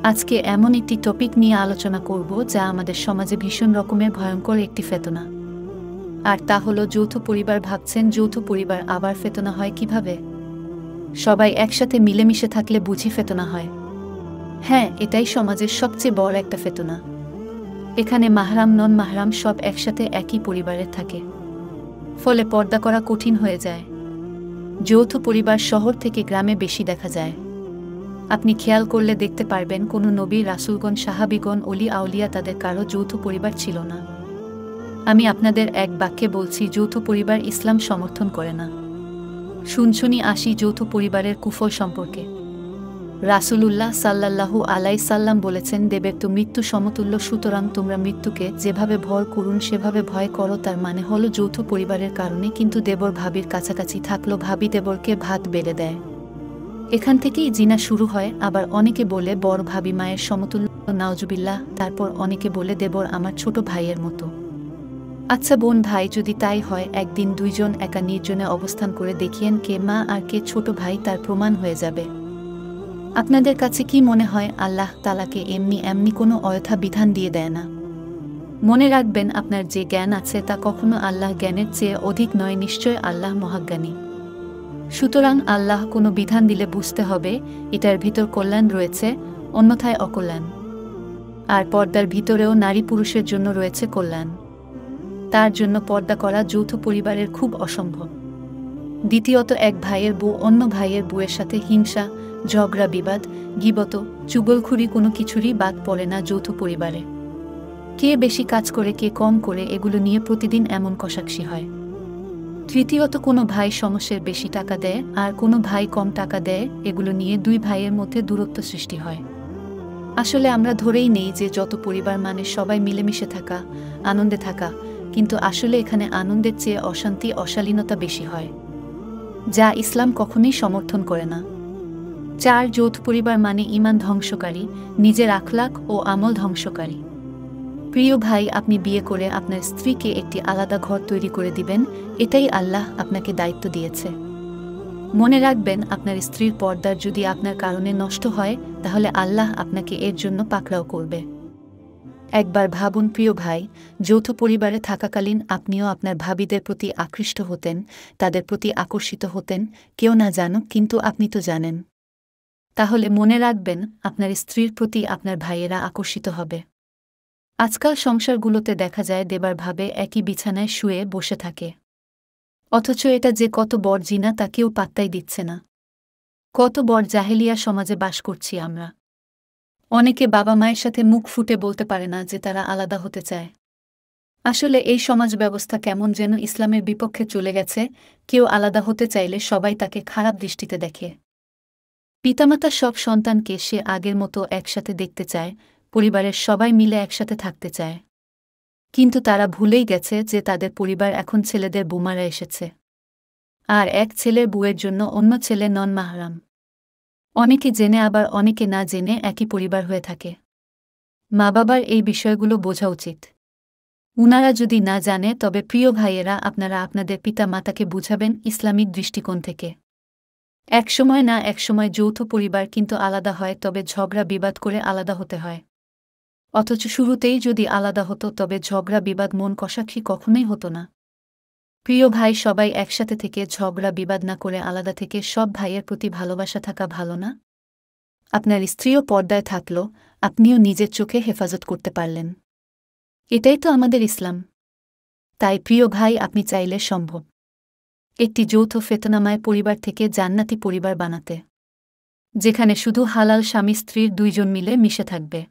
আজকে এমন একটি টপিক নিয়ে আলোচনা করব যা আমাদের সমাজে ভীষণ রকমের ভয়ঙ্কর একটি ফেতনা। আর তা হলো যৌথ পরিবার। ভাবছেন যৌথ পরিবার আবার ফেতনা হয় কিভাবে? সবাই একসাথে মিলেমিশে থাকলে বুঝি ফেতনা হয়? হ্যাঁ, এটাই সমাজের সবচেয়ে বড় একটা ফেতনা। এখানে মাহরাম নন মাহরাম সব একসাথে একই পরিবারে থাকে, ফলে পর্দা করা কঠিন হয়ে যায়। যৌথ পরিবার শহর থেকে গ্রামে বেশি দেখা যায়। আপনি খেয়াল করলে দেখতে পারবেন কোনো নবী, রাসূলগণ, সাহাবীগণ, অলি আউলিয়া তাদের কারো যৌথ পরিবার ছিল না। আমি আপনাদের এক বাক্যে বলছি, যৌথ পরিবার ইসলাম সমর্থন করে না। শুনছুনি আসি যৌথ পরিবারের কুফল সম্পর্কে। রাসূলুল্লাহ সাল্লাল্লাহু আলাইহি সাল্লাম বলেছেন, দেবের তো মৃত্যু সমতুল্য, সুতরাং তোমরা মৃত্যুকে যেভাবে ভয় করুন সেভাবে ভয় করো। তার মানে হলো যৌথ পরিবারের কারণে কিন্তু দেবর ভাবির কাছাকাছি থাকলো ভাবি দেবরকে ভাত বেড়ে দেয়। এখান থেকেই জিনা শুরু হয়। আবার অনেকে বলে বড় ভাবি মায়ের সমতুল্য, নাউজুবিল্লাহ। তারপর অনেকে বলে দেবর আমার ছোট ভাইয়ের মতো। আচ্ছা বোন ভাই যদি তাই হয়, একদিন দুইজন একা নির্জনে অবস্থান করে দেখিয়েন কে মা আর কে ছোট ভাই, তার প্রমাণ হয়ে যাবে। আপনাদের কাছে কি মনে হয় আল্লাহ তাআলাকে এমনি এমনি কোনো অযথা বিধান দিয়ে দেয় না? মনে রাখবেন, আপনার যে জ্ঞান আছে তা কখনো আল্লাহ জ্ঞানের চেয়ে অধিক নয়। নিশ্চয় আল্লাহ মহাজ্ঞানী। সুতরাং আল্লাহ কোনো বিধান দিলে বুঝতে হবে এটার ভিতর কল্যাণ রয়েছে, অন্যথায় অকল্যাণ। আর পর্দার ভিতরেও নারী পুরুষের জন্য রয়েছে কল্যাণ। তার জন্য পর্দা করা যৌথ পরিবারের খুব অসম্ভব। দ্বিতীয়ত, এক ভাইয়ের বউ অন্য ভাইয়ের বউয়ের সাথে হিংসা, ঝগড়া, বিবাদ, গীবত, চুগলখুরি কোনো কিছুরই বাদ পড়ে না যৌথ পরিবারে। কে বেশি কাজ করে কে কম করে, এগুলো নিয়ে প্রতিদিন এমন কষাকষি হয়। তৃতীয়ত, কোনো ভাই সমস্যার বেশি টাকা দেয় আর কোনো ভাই কম টাকা দেয়, এগুলো নিয়ে দুই ভাইয়ের মধ্যে দূরত্ব সৃষ্টি হয়। আসলে আমরা ধরেই নেই যে যত পরিবার মানে সবাই মিলেমিশে থাকা, আনন্দে থাকা, কিন্তু আসলে এখানে আনন্দের চেয়ে অশান্তি, অশালীনতা বেশি হয়, যা ইসলাম কখনোই সমর্থন করে না। 4, যৌথ পরিবার মানে ঈমান ধ্বংসকারী, নিজের আখলাক ও আমল ধ্বংসকারী। প্রিয় ভাই, আপনি বিয়ে করে আপনার স্ত্রীকে একটি আলাদা ঘর তৈরি করে দিবেন, এটাই আল্লাহ আপনাকে দায়িত্ব দিয়েছে। মনে রাখবেন, আপনার স্ত্রীর পর্দার যদি আপনার কারণে নষ্ট হয়, তাহলে আল্লাহ আপনাকে এর জন্য পাকড়াও করবে। একবার ভাবুন প্রিয় ভাই, যৌথ পরিবারে থাকাকালীন আপনিও আপনার ভাবিদের প্রতি আকৃষ্ট হতেন, তাদের প্রতি আকর্ষিত হতেন, কেউ না জানুক কিন্তু আপনি তো জানেন। তাহলে মনে রাখবেন, আপনার স্ত্রীর প্রতি আপনার ভাইয়েরা আকর্ষিত হবে। আজকাল সংসারগুলোতে দেখা যায় দেবার ভাবে একই বিছানায় শুয়ে বসে থাকে, অথচ এটা যে কত বড় জিনা তা কেউ পাত্তাই দিচ্ছে না। কত বড় জাহেলিয়া সমাজে বাস করছি আমরা। অনেকে বাবা মায়ের সাথে মুখ ফুটে বলতে পারে না যে তারা আলাদা হতে চায়। আসলে এই সমাজ ব্যবস্থা কেমন যেন ইসলামের বিপক্ষে চলে গেছে। কেউ আলাদা হতে চাইলে সবাই তাকে খারাপ দৃষ্টিতে দেখে। পিতামাতা সব সন্তানকে সে আগের মতো একসাথে দেখতে চায়, পরিবারের সবাই মিলে একসাথে থাকতে চায়। কিন্তু তারা ভুলেই গেছে যে তাদের পরিবার এখন ছেলেদের বোমারা এসেছে, আর এক ছেলের বউয়ের জন্য অন্য ছেলে নন মাহরাম। অনেকে জেনে আবার অনেকে না জেনে একই পরিবার হয়ে থাকে। মা বাবার এই বিষয়গুলো বোঝা উচিত। উনারা যদি না জানে তবে প্রিয় ভাইয়েরা, আপনারা আপনাদের পিতা মাতাকে বুঝাবেন ইসলামিক দৃষ্টিকোণ থেকে। একসময় না একসময় যৌথ পরিবার কিন্তু আলাদা হয়, তবে ঝগড়া বিবাদ করে আলাদা হতে হয়। অথচ শুরুতেই যদি আলাদা হতো তবে ঝগড়া বিবাদ মন কষাকষি কখনোই হতো না। প্রিয় ভাই, সবাই একসাথে থেকে ঝগড়া বিবাদ না করে আলাদা থেকে সব ভাইয়ের প্রতি ভালোবাসা থাকা ভালো না? আপনার স্ত্রীও পর্দায় থাকল, আপনিও নিজের চোখে হেফাজত করতে পারলেন। এটাই তো আমাদের ইসলাম। তাই প্রিয় ভাই, আপনি চাইলে সম্ভব একটি যৌথ ফেতনাময় পরিবার থেকে জান্নাতি পরিবার বানাতে, যেখানে শুধু হালাল স্বামী স্ত্রীর দুইজন মিলে মিশে থাকবে।